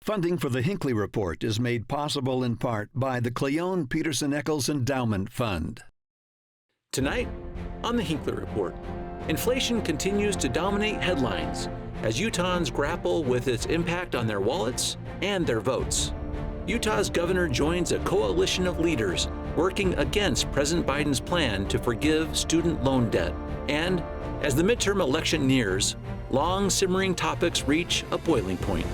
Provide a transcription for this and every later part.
Funding for the Hinckley Report is made possible in part by the Cleone Peterson Eccles Endowment Fund. Tonight, on the Hinckley Report, inflation continues to dominate headlines as Utahns grapple with its impact on their wallets and their votes. Utah's governor joins a coalition of leaders working against President Biden's plan to forgive student loan debt. And as the midterm election nears, long-simmering topics reach a boiling point.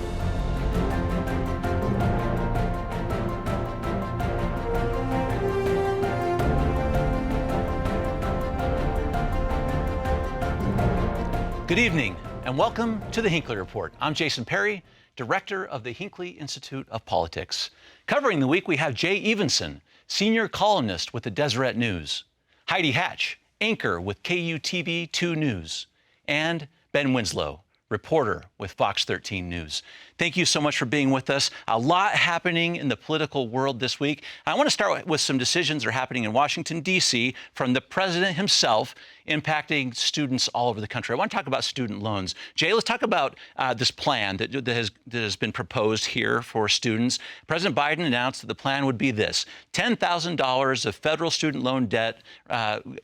Good evening, and welcome to the Hinckley Report. I'm Jason Perry, director of the Hinckley Institute of Politics. Covering the week, we have Jay Evensen, senior columnist with the Deseret News, Heidi Hatch, anchor with KUTV 2 News, and Ben Winslow, reporter with Fox 13 News. Thank you so much for being with us. A lot happening in the political world this week. I want to start with some decisions that are happening in Washington, D.C. from the president himself impacting students all over the country. I want to talk about student loans. Jay, let's talk about this plan that has been proposed here for students. President Biden announced that the plan would be this: $10,000 of federal student loan debt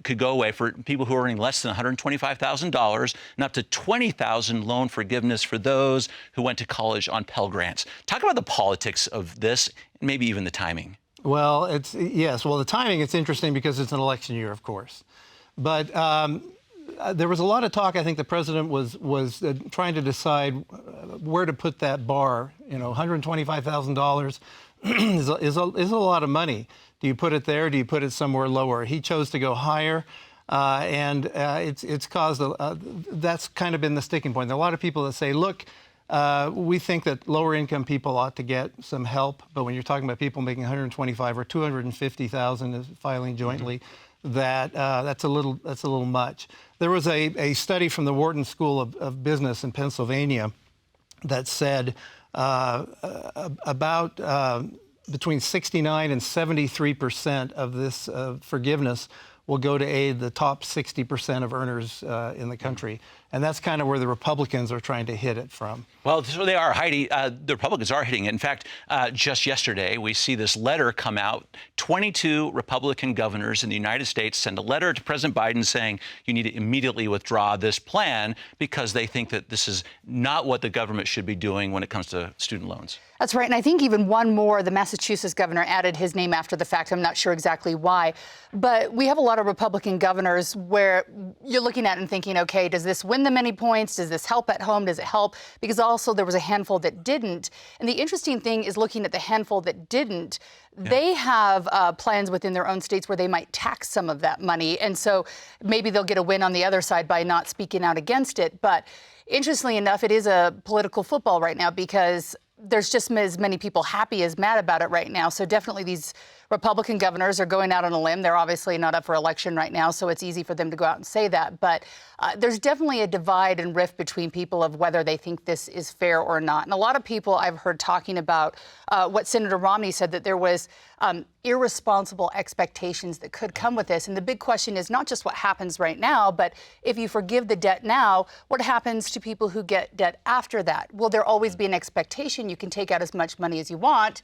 could go away for people who are earning less than $125,000, and up to $20,000 loan forgiveness for those who went to college on Pell Grants. Talk about the politics of this, and maybe even the timing. Well, the timing, it's interesting because it's an election year, of course. But there was a lot of talk. I think the president was trying to decide where to put that bar. You know, $125,000 is a lot of money. Do you put it there? Do you put it somewhere lower? He chose to go higher. And it's caused that's kind of been the sticking point. There are a lot of people that say, look, we think that lower income people ought to get some help, but when you're talking about people making $125,000 or $250,000 filing jointly, that's a little much. There was a study from the Wharton School of Business in Pennsylvania that said about between 69 and 73% of this forgiveness will go to aid the top 60% of earners in the country. And that's kind of where the Republicans are trying to hit it from. Well, so they are, Heidi. The Republicans are hitting it. In fact, just yesterday, we see this letter come out. 22 Republican governors in the United States send a letter to President Biden saying you need to immediately withdraw this plan because they think that this is not what the government should be doing when it comes to student loans. That's right. And I think even one more, the Massachusetts governor added his name after the fact. I'm not sure exactly why. But we have a lot of Republican governors where you're looking at and thinking, OK, does this win them any points? Does this help at home? Does it help? Because also there was a handful that didn't. And the interesting thing is looking at the handful that didn't. Yeah. They have plans within their own states where they might tax some of that money. And so maybe they'll get a win on the other side by not speaking out against it. But interestingly enough, it is a political football right now because there's just as many people happy as mad about it right now. So definitely these Republican governors are going out on a limb. They're obviously not up for election right now, so it's easy for them to go out and say that. But there's definitely a divide and rift between people of whether they think this is fair or not. And a lot of people I've heard talking about what Senator Romney said, that there was irresponsible expectations that could come with this. And the big question is not just what happens right now, but if you forgive the debt now, what happens to people who get debt after that? Will there always be an expectation you can take out as much money as you want?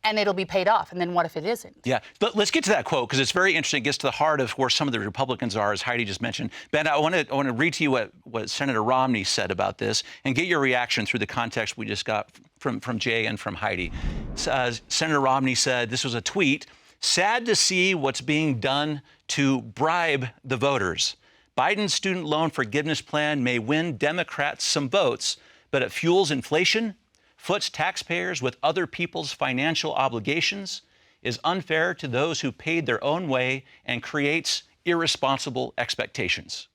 And it'll be paid off. And then what if it isn't? Yeah, but let's get to that quote because it's very interesting. It gets to the heart of where some of the Republicans are, as Heidi just mentioned. Ben, I want to read to you what Senator Romney said about this and get your reaction through the context we just got from Jay and from Heidi. Senator Romney said, this was a tweet, "Sad to see what's being done to bribe the voters. Biden's student loan forgiveness plan may win Democrats some votes, but it fuels inflation, foots taxpayers with other people's financial obligations, is unfair to those who paid their own way, and creates irresponsible expectations."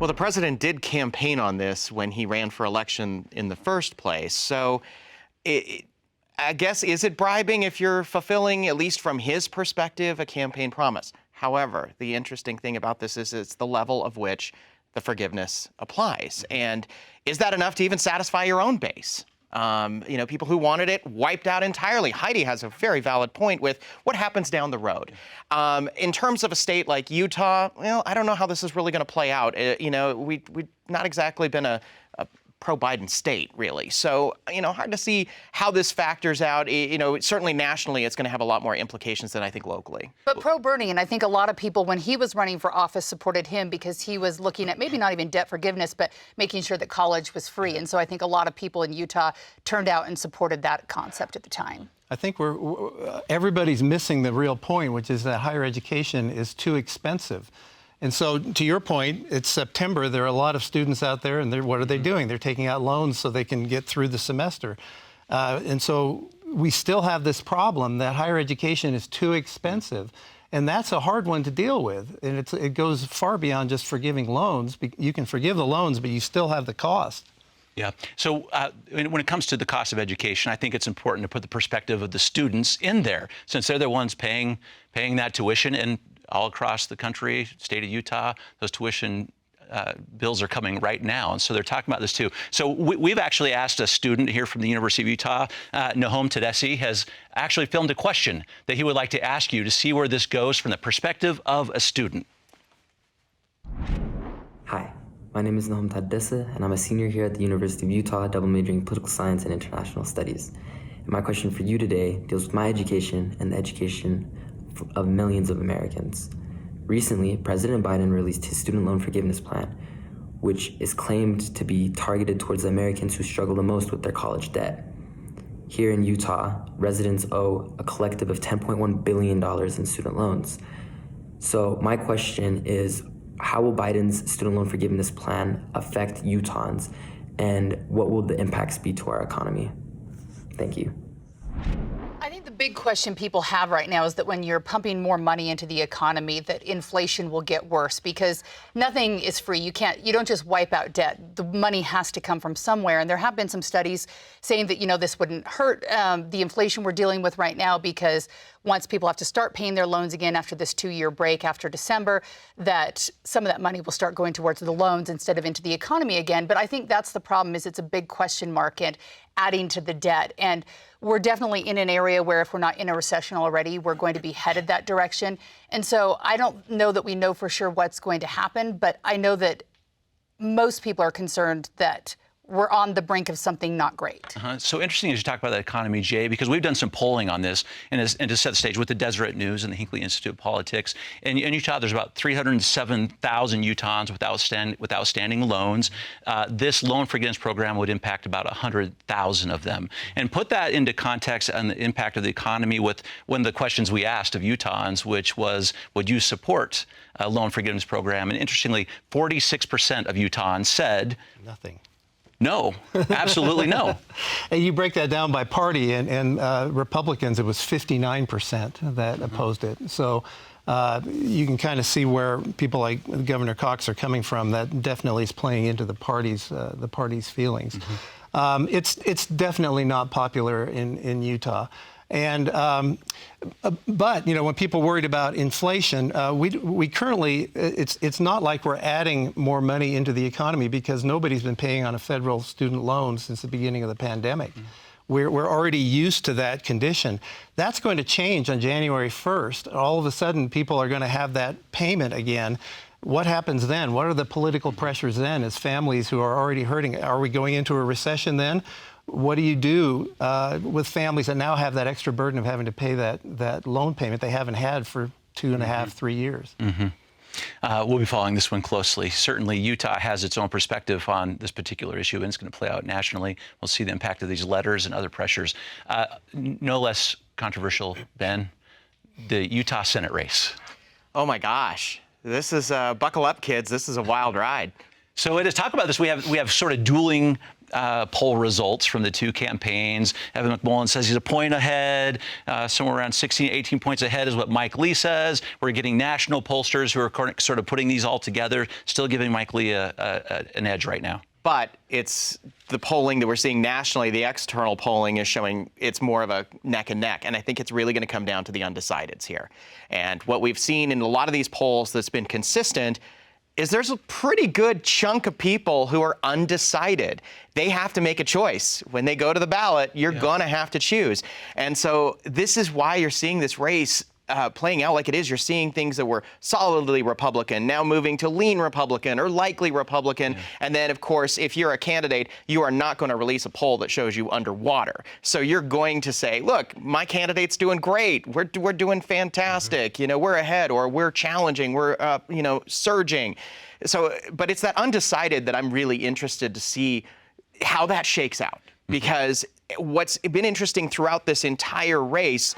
Well, the president did campaign on this when he ran for election in the first place. So I guess, is it bribing if you're fulfilling, at least from his perspective, a campaign promise? However, the interesting thing about this is it's the level of which the forgiveness applies. And is that enough to even satisfy your own base? People who wanted it wiped out entirely. Heidi has a very valid point with what happens down the road. In terms of a state like Utah, well, I don't know how this is really going to play out. We've not exactly been a pro-Biden state, really. So, hard to see how this factors out. Certainly nationally, it's going to have a lot more implications than I think locally. But pro-Bernie, and I think a lot of people, when he was running for office, supported him because he was looking at maybe not even debt forgiveness, but making sure that college was free. And so I think a lot of people in Utah turned out and supported that concept at the time. I think everybody's missing the real point, which is that higher education is too expensive. And so, to your point, it's September. There are a lot of students out there, and what are they doing? They're taking out loans so they can get through the semester. And so we still have this problem that higher education is too expensive. And that's a hard one to deal with. And it goes far beyond just forgiving loans. You can forgive the loans, but you still have the cost. Yeah. So when it comes to the cost of education, I think it's important to put the perspective of the students in there, since they're the ones paying that tuition. And all across the country, state of Utah, those tuition bills are coming right now. And so they're talking about this too. So we've actually asked a student here from the University of Utah, Nahom Tedessi, has actually filmed a question that he would like to ask you to see where this goes from the perspective of a student. Hi, my name is Nahom Tedessi, and I'm a senior here at the University of Utah, double majoring in political science and international studies. And my question for you today deals with my education and the education of millions of Americans. Recently, President Biden released his student loan forgiveness plan, which is claimed to be targeted towards the Americans who struggle the most with their college debt. Here in Utah, residents owe a collective of $10.1 billion in student loans. So my question is, how will Biden's student loan forgiveness plan affect Utahns, and what will the impacts be to our economy? Thank you. I think the big question people have right now is that when you're pumping more money into the economy, that inflation will get worse, because nothing is free. You don't just wipe out debt. The money has to come from somewhere. And there have been some studies saying that, this wouldn't hurt the inflation we're dealing with right now, because once people have to start paying their loans again after this 2-year break after December, that some of that money will start going towards the loans instead of into the economy again. But I think that's the problem, is it's a big question mark and adding to the debt. And we're definitely in an area where, if we're not in a recession already, we're going to be headed that direction. And so I don't know that we know for sure what's going to happen, but I know that most people are concerned that we're on the brink of something not great. So interesting as you talk about the economy, Jay, because we've done some polling on this, and to set the stage with the Deseret News and the Hinckley Institute of Politics. In Utah, there's about 307,000 Utahns with outstanding loans. This loan forgiveness program would impact about 100,000 of them. And put that into context on the impact of the economy with one of the questions we asked of Utahns, which was, would you support a loan forgiveness program? And interestingly, 46% of Utahns said Nothing. No, absolutely no. And you break that down by party, and Republicans, it was 59% that opposed it. So you can kind of see where people like Governor Cox are coming from. That definitely is playing into the party's feelings. Mm-hmm. It's definitely not popular in Utah. And but when people worried about inflation, we currently, it's not like we're adding more money into the economy, because nobody's been paying on a federal student loan since the beginning of the pandemic. Mm-hmm. We're already used to that condition. That's going to change on January 1st. All of a sudden, people are going to have that payment again. What happens then? What are the political pressures then, as families who are already hurting? Are we going into a recession then? What do you do with families that now have that extra burden of having to pay that loan payment they haven't had for 2.5, 3 years? Mm-hmm. We'll be following this one closely. Certainly, Utah has its own perspective on this particular issue, and it's going to play out nationally. We'll see the impact of these letters and other pressures. No less controversial, Ben, the Utah Senate race. Oh my gosh. This is, buckle up, kids. This is a wild ride. So to talk about this, we have sort of dueling poll results from the two campaigns. Evan McMullen says he's a point ahead, somewhere around 16, 18 points ahead is what Mike Lee says. We're getting national pollsters who are sort of putting these all together, still giving Mike Lee an edge right now. But it's the polling that we're seeing nationally, the external polling is showing it's more of a neck and neck. And I think it's really going to come down to the undecideds here. And what we've seen in a lot of these polls that's been consistent is there's a pretty good chunk of people who are undecided. They have to make a choice. When they go to the ballot, you're going to have to choose. And so this is why you're seeing this race playing out like it is. You're seeing things that were solidly Republican now moving to lean Republican or likely Republican. Yeah. And then, of course, if you're a candidate, you are not going to release a poll that shows you underwater. So you're going to say, look, my candidate's doing great. We're doing fantastic. Mm-hmm. You know, we're ahead, or we're challenging. We're, surging. So, but it's that undecided that I'm really interested to see how that shakes out. Mm-hmm. Because what's been interesting throughout this entire race,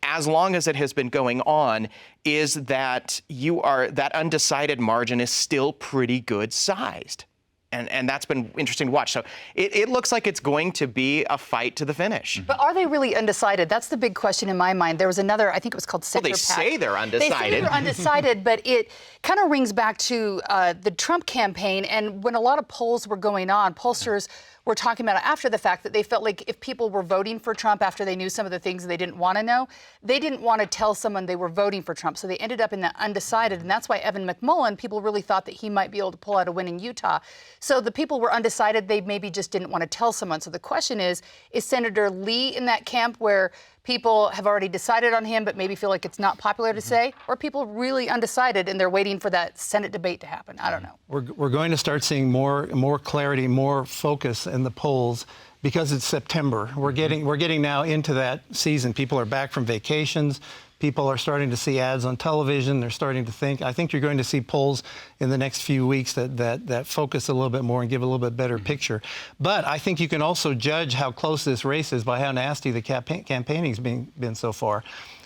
as long as it has been going on, is that that undecided margin is still pretty good sized. And that's been interesting to watch. So it looks like it's going to be a fight to the finish. But are they really undecided? That's the big question in my mind. There was another, I think it was called Senator Well, they say they're undecided. They say they're undecided, but it kind of rings back to the Trump campaign. And when a lot of polls were going on, pollsters were talking about after the fact that they felt like if people were voting for Trump after they knew some of the things they didn't want to know, they didn't want to tell someone they were voting for Trump. So they ended up in that undecided. And that's why Evan McMullin, people really thought that he might be able to pull out a win in Utah. So the people were undecided. They maybe just didn't want to tell someone. So the question is Senator Lee in that camp where people have already decided on him but maybe feel like it's not popular to say, or people really undecided and they're waiting for that Senate debate to happen? I don't know. We're going to start seeing more clarity, more focus in the polls because it's September. We're getting now into that season. People are back from vacations. People are starting to see ads on television. They're starting to think. I think you're going to see polls in the next few weeks that focus a little bit more and give a little bit better picture. But I think you can also judge how close this race is by how nasty the campaigning's been so far.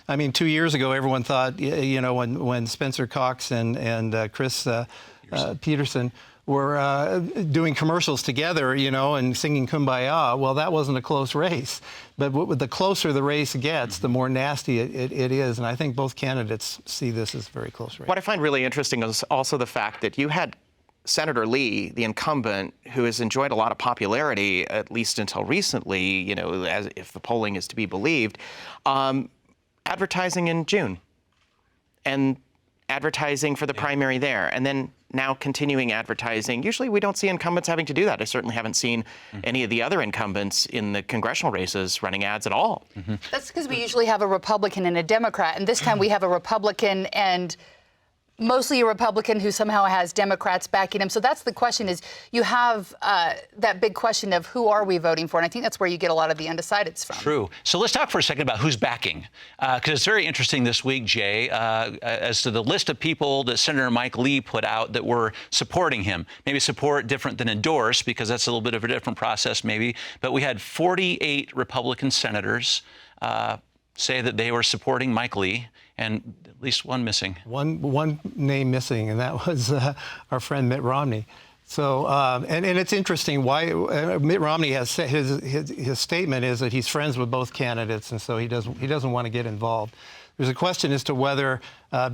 I mean, 2 years ago, everyone thought, when Spencer Cox and Chris Peterson were doing commercials together, and singing Kumbaya. Well, that wasn't a close race. But the closer the race gets, the more nasty it is. And I think both candidates see this as a very close race. What I find really interesting is also the fact that you had Senator Lee, the incumbent, who has enjoyed a lot of popularity, at least until recently, as if the polling is to be believed, advertising in June and advertising for the primary there. And then now continuing advertising. Usually we don't see incumbents having to do that. I certainly haven't seen any of the other incumbents in the congressional races running ads at all. Mm-hmm. That's because we usually have a Republican and a Democrat, and this time we have a Republican and mostly a Republican who somehow has Democrats backing him. So that's the question is you have that big question of who are we voting for? And I think that's where you get a lot of the undecideds from. True. So let's talk for a second about who's backing. Because it's very interesting this week, Jay, as to the list of people that Senator Mike Lee put out that were supporting him. Maybe support different than endorse, because that's a little bit of a different process maybe. But we had 48 Republican senators say that they were supporting Mike Lee, and at least one missing. One name missing, and that was our friend Mitt Romney. So, and it's interesting why Mitt Romney has his statement is that he's friends with both candidates, and so he doesn't want to get involved. There's a question as to whether,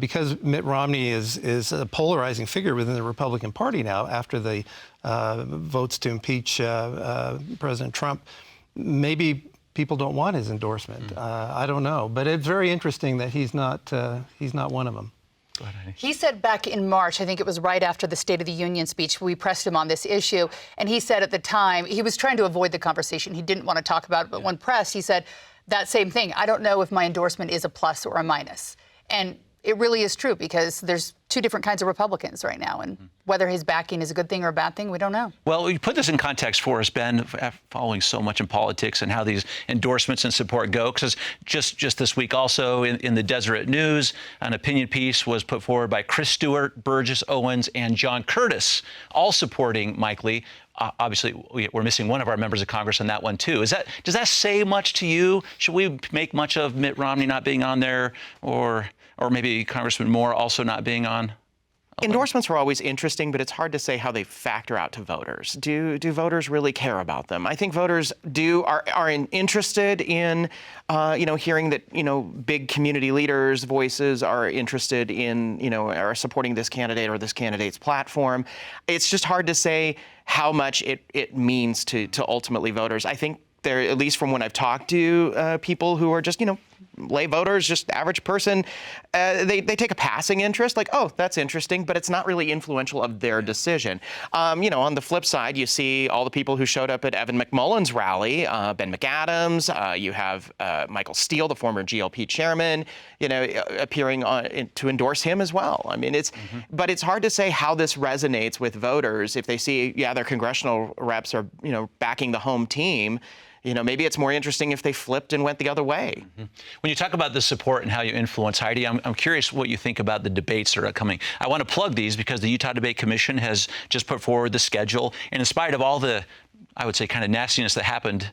because Mitt Romney is a polarizing figure within the Republican Party now after the votes to impeach President Trump, maybe people don't want his endorsement. I don't know, but it's very interesting that he's not one of them. Go ahead, Heidi. He said back in March, I think it was right after the State of the Union speech, we pressed him on this issue, and he said at the time, he was trying to avoid the conversation. He didn't want to talk about it, but when pressed, he said that same thing. I don't know if my endorsement is a plus or a minus. And it really is true, because there's two different kinds of Republicans right now, and whether his backing is a good thing or a bad thing, we don't know. Well, you put this in context for us, Ben, following so much in politics and how these endorsements and support go, because just this week also in the Deseret News, an opinion piece was put forward by Chris Stewart, Burgess Owens, and John Curtis, all supporting Mike Lee. Obviously, we're missing one of our members of Congress on that one, too. Does that say much to you? Should we make much of Mitt Romney not being on there, or maybe Congressman Moore also not being on? Endorsements were always interesting, but it's hard to say how they factor out to voters. Do voters really care about them? I think voters are interested in, hearing that, big community leaders' voices are interested in, are supporting this candidate or this candidate's platform. It's just hard to say how much it means to ultimately voters. I think there, at least from when I've talked to people who are just, lay voters, just average person, they take a passing interest, like, oh, that's interesting, but it's not really influential of their decision. On the flip side, you see all the people who showed up at Evan McMullen's rally, Ben McAdams, you have Michael Steele, the former GLP chairman, appearing to endorse him as well. I mean, but it's hard to say how this resonates with voters if they see, their congressional reps are, backing the home team. Maybe it's more interesting if they flipped and went the other way. When you talk about the support and how you influence, Heidi, I'm curious what you think about the debates that are coming. I want to plug these because the Utah Debate Commission has just put forward the schedule. And in spite of all the, I would say, kind of nastiness that happened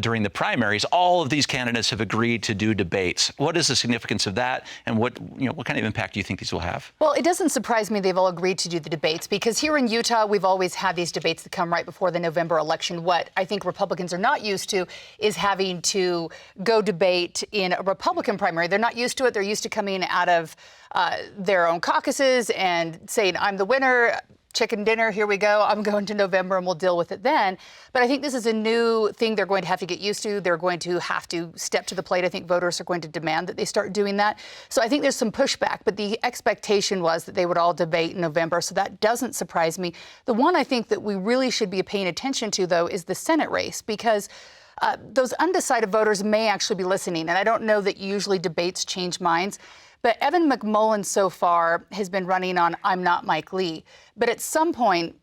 during the primaries, all of these candidates have agreed to do debates. What is the significance of that, and what kind of impact do you think these will have? Well, it doesn't surprise me they've all agreed to do the debates, because here in Utah, we've always had these debates that come right before the November election. What I think Republicans are not used to is having to go debate in a Republican primary. They're not used to it. They're used to coming out of their own caucuses and saying, I'm the winner. Chicken dinner, here we go. I'm going to November and we'll deal with it then. But I think this is a new thing they're going to have to get used to. They're going to have to step to the plate. I think voters are going to demand that they start doing that. So I think there's some pushback, but the expectation was that they would all debate in November. So that doesn't surprise me. The one I think that we really should be paying attention to, though, is the Senate race, because those undecided voters may actually be listening. And I don't know that usually debates change minds. But Evan McMullen so far has been running on I'm not Mike Lee. But at some point,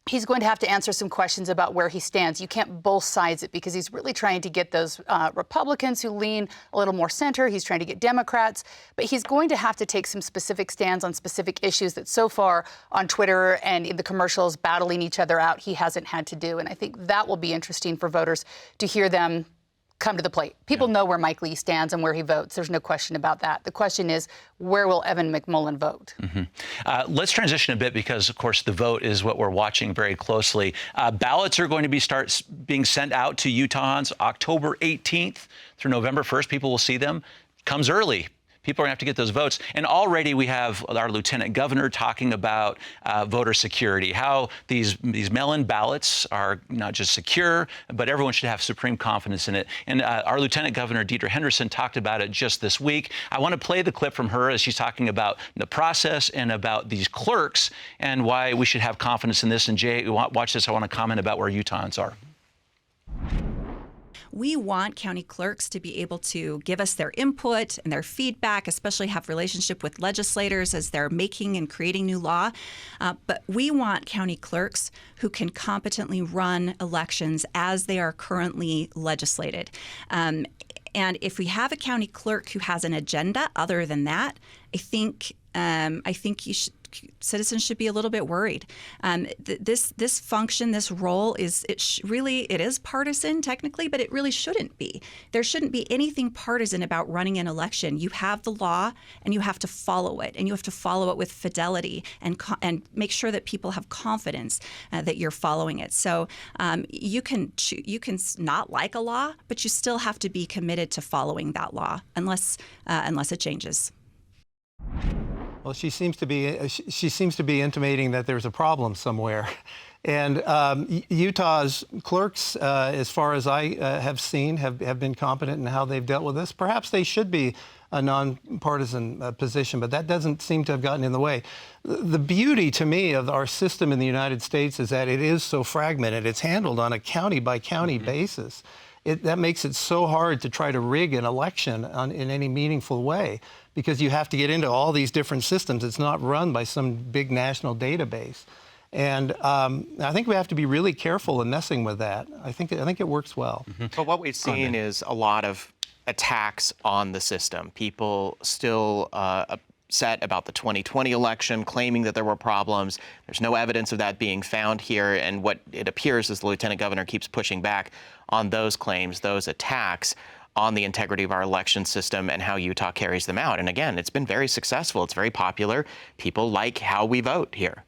he's going to have to answer some questions about where he stands. You can't both sides it, because he's really trying to get those Republicans who lean a little more center. He's trying to get Democrats. But he's going to have to take some specific stands on specific issues that so far on Twitter and in the commercials battling each other out, he hasn't had to do. And I think that will be interesting for voters to hear them come to the plate. People know where Mike Lee stands and where he votes. There's no question about that. The question is, where will Evan McMullen vote? Let's transition a bit, because, of course, the vote is what we're watching very closely. Ballots are going to start being sent out to Utahns October 18th through November 1st. People will see them. Comes early. People are going to have to get those votes. And already we have our lieutenant governor talking about voter security, how these mail-in ballots are not just secure, but everyone should have supreme confidence in it. And our lieutenant governor, Deidre Henderson, talked about it just this week. I want to play the clip from her as she's talking about the process and about these clerks and why we should have confidence in this. And Jay, watch this. I want to comment about where Utahns are. We want county clerks to be able to give us their input and their feedback, especially have relationship with legislators as they're making and creating new law. But we want county clerks who can competently run elections as they are currently legislated. And if we have a county clerk who has an agenda other than that, I think citizens should be a little bit worried. This function, this role is it is partisan technically, but it really shouldn't be. There shouldn't be anything partisan about running an election. You have the law, and you have to follow it, and you have to follow it with fidelity and make sure that people have confidence that you're following it. So you can not like a law, but you still have to be committed to following that law unless it changes. Well, she seems to be intimating that there's a problem somewhere. And Utah's clerks, as far as I have seen, have been competent in how they've dealt with this. Perhaps they should be a nonpartisan position, but that doesn't seem to have gotten in the way. The beauty to me of our system in the United States is that it is so fragmented. It's handled on a county-by-county basis. That makes it so hard to try to rig an election in any meaningful way, because you have to get into all these different systems. It's not run by some big national database. And I think we have to be really careful in messing with that. I think it works well. But what we've seen is a lot of attacks on the system. People still upset about the 2020 election, claiming that there were problems. There's no evidence of that being found here. And what it appears is the lieutenant governor keeps pushing back on those claims, those attacks on the integrity of our election system and how Utah carries them out. And again, it's been very successful. It's very popular. People like how we vote here.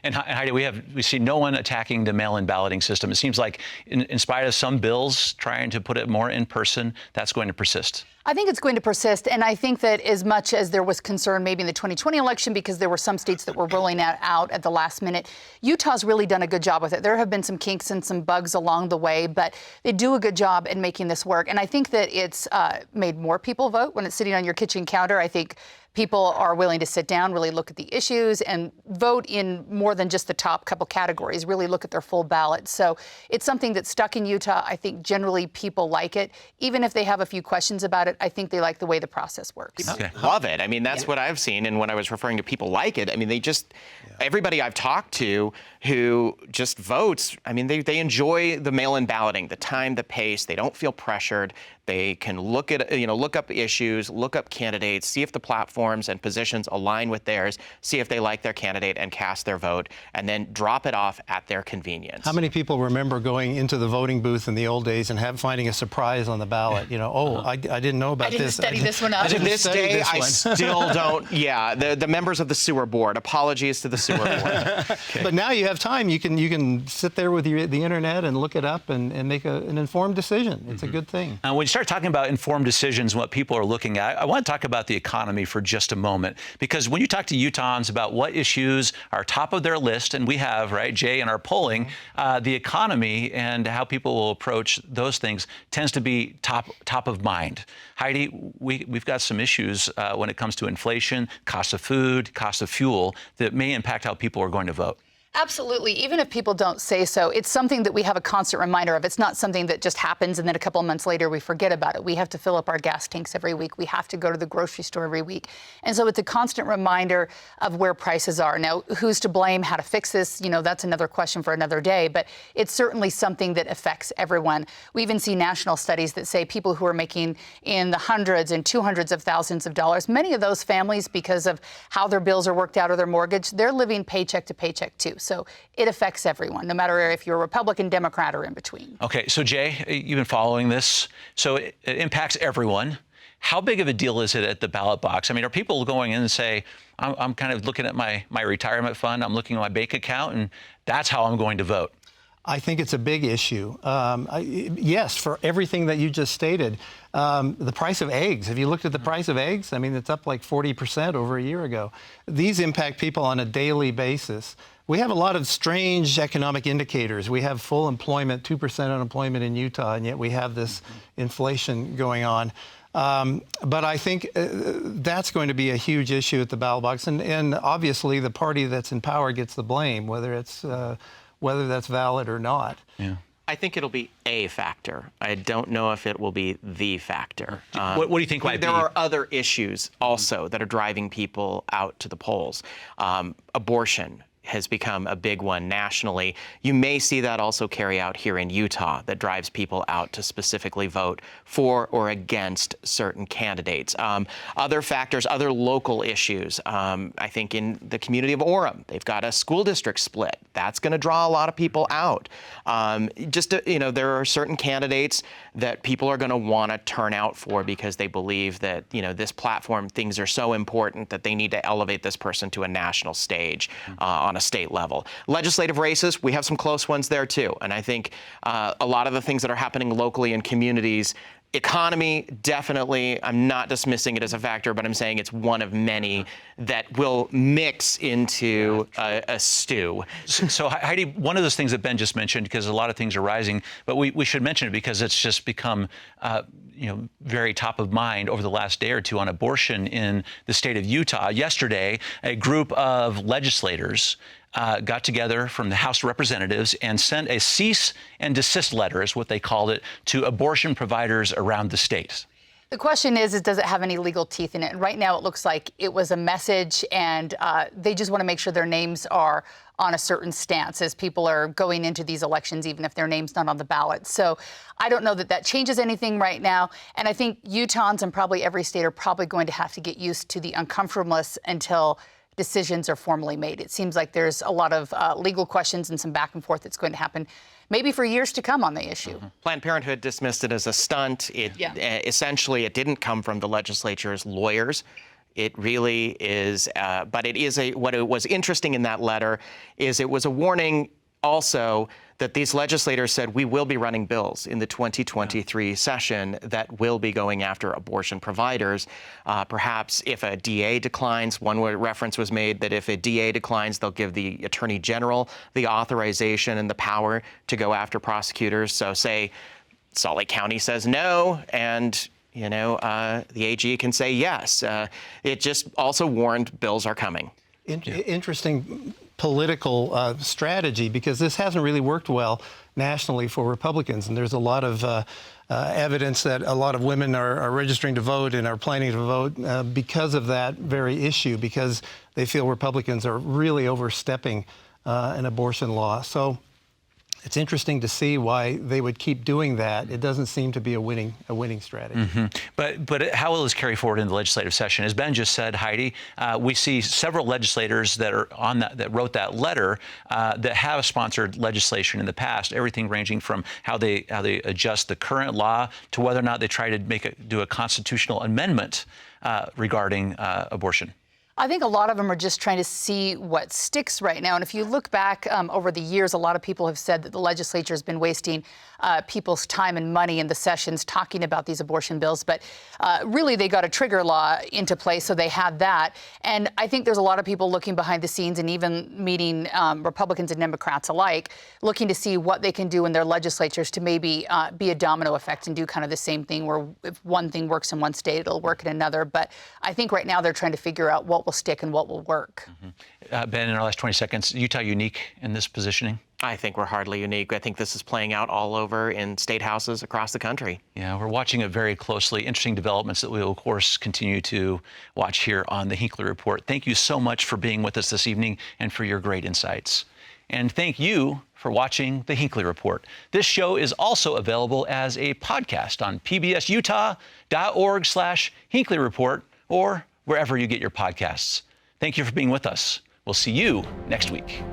And Heidi, we see no one attacking the mail-in balloting system. It seems like in spite of some bills trying to put it more in person, that's going to persist. I think it's going to persist, and I think that as much as there was concern maybe in the 2020 election because there were some states that were rolling that out at the last minute, Utah's really done a good job with it. There have been some kinks and some bugs along the way, but they do a good job in making this work. And I think that it's made more people vote when it's sitting on your kitchen counter. I think people are willing to sit down, really look at the issues, and vote in more than just the top couple categories, really look at their full ballot. So it's something that's stuck in Utah. I think generally people like it. Even if they have a few questions about it, I think they like the way the process works. People love it. I mean, that's what I've seen. And when I was referring to people like it, I mean, they just, everybody I've talked to who just votes, I mean, they enjoy the mail-in balloting, the time, the pace. They don't feel pressured. They can look at, look up issues, look up candidates, see if the platforms and positions align with theirs, see if they like their candidate and cast their vote, and then drop it off at their convenience. How many people remember going into the voting booth in the old days and finding a surprise on the ballot? I didn't know about this. I didn't study this one up. To this day, I still don't. Yeah, the members of the sewer board. Apologies to the sewer board. But now you have time. You can sit there with the internet and look it up and make an informed decision. It's a good thing. When you start talking about informed decisions and what people are looking at, I want to talk about the economy for just a moment, because when you talk to Utahns about what issues are top of their list, and we have, right, Jay, in our polling, the economy and how people will approach those things tends to be top of mind. Heidi, we've got some issues when it comes to inflation, cost of food, cost of fuel that may impact how people are going to vote. Absolutely. Even if people don't say so, it's something that we have a constant reminder of. It's not something that just happens and then a couple of months later we forget about it. We have to fill up our gas tanks every week. We have to go to the grocery store every week. And so it's a constant reminder of where prices are. Now, who's to blame, how to fix this? That's another question for another day. But it's certainly something that affects everyone. We even see national studies that say people who are making in the hundreds and 200s of thousands of dollars, many of those families, because of how their bills are worked out or their mortgage, they're living paycheck to paycheck too. So it affects everyone, no matter if you're a Republican, Democrat, or in between. Okay, so Jay, you've been following this. So it impacts everyone. How big of a deal is it at the ballot box? I mean, are people going in and say, I'm kind of looking at my retirement fund, I'm looking at my bank account, and that's how I'm going to vote? I think it's a big issue. Yes, for everything that you just stated. The price of eggs. Have you looked at the price of eggs? I mean, it's up like 40% over a year ago. These impact people on a daily basis. We have a lot of strange economic indicators. We have full employment, 2% unemployment in Utah, and yet we have this inflation going on. But I think that's going to be a huge issue at the ballot box. And obviously, the party that's in power gets the blame, whether that's valid or not. Yeah. I think it'll be a factor. I don't know if it will be the factor. What do you think might be? There are other issues also that are driving people out to the polls. Abortion has become a big one nationally. You may see that also carry out here in Utah, that drives people out to specifically vote for or against certain candidates. Other factors, other local issues. I think in the community of Orem, they've got a school district split. That's going to draw a lot of people out. There are certain candidates that people are going to want to turn out for because they believe that, this platform, things are so important that they need to elevate this person to a national stage on a state level. Legislative races, we have some close ones there too. And I think a lot of the things that are happening locally in communities, economy, definitely, I'm not dismissing it as a factor, but I'm saying it's one of many that will mix into a stew. So Heidi, one of those things that Ben just mentioned, because a lot of things are rising, but we should mention it because it's just become very top of mind over the last day or two on abortion in the state of Utah. Yesterday, a group of legislators got together from the House of Representatives and sent a cease and desist letter, is what they called it, to abortion providers around the state. The question is does it have any legal teeth in it? And right now it looks like it was a message, and they just want to make sure their names are on a certain stance as people are going into these elections, even if their name's not on the ballot. So I don't know that changes anything right now. And I think Utahns and probably every state are probably going to have to get used to the uncomfortableness until decisions are formally made. It seems like there's a lot of legal questions and some back and forth that's going to happen maybe for years to come on the issue. Planned Parenthood dismissed it as a stunt. Essentially, it didn't come from the legislature's lawyers. It really is, but it is what it was interesting in that letter is it was a warning also that these legislators said we will be running bills in the 2023 session that will be going after abortion providers. Perhaps if a DA declines, one reference was made that if a DA declines, they'll give the Attorney General the authorization and the power to go after prosecutors. So say Salt Lake County says no, and the AG can say yes. It just also warned bills are coming. Interesting political strategy, because this hasn't really worked well nationally for Republicans. And there's a lot of evidence that a lot of women are registering to vote and are planning to vote because of that very issue, because they feel Republicans are really overstepping an abortion law. So it's interesting to see why they would keep doing that. It doesn't seem to be a winning strategy. Mm-hmm. But how will this carry forward in the legislative session? As Ben just said, Heidi, we see several legislators that are on that wrote that letter that have sponsored legislation in the past. Everything ranging from how they adjust the current law to whether or not they try to do a constitutional amendment regarding abortion. I think a lot of them are just trying to see what sticks right now. And if you look back over the years, a lot of people have said that the legislature has been wasting people's time and money in the sessions talking about these abortion bills. But really, they got a trigger law into place, so they had that. And I think there's a lot of people looking behind the scenes and even meeting Republicans and Democrats alike, looking to see what they can do in their legislatures to maybe be a domino effect and do kind of the same thing, where if one thing works in one state, it'll work in another. But I think right now they're trying to figure out what will stick and what will work. Mm-hmm. Ben, in our last 20 seconds, Utah unique in this positioning? I think we're hardly unique. I think this is playing out all over in state houses across the country. Yeah, we're watching it very closely. Interesting developments that we will, of course, continue to watch here on the Hinckley Report. Thank you so much for being with us this evening and for your great insights. And thank you for watching the Hinckley Report. This show is also available as a podcast on pbsutah.org/Hinckley Report or wherever you get your podcasts. Thank you for being with us. We'll see you next week.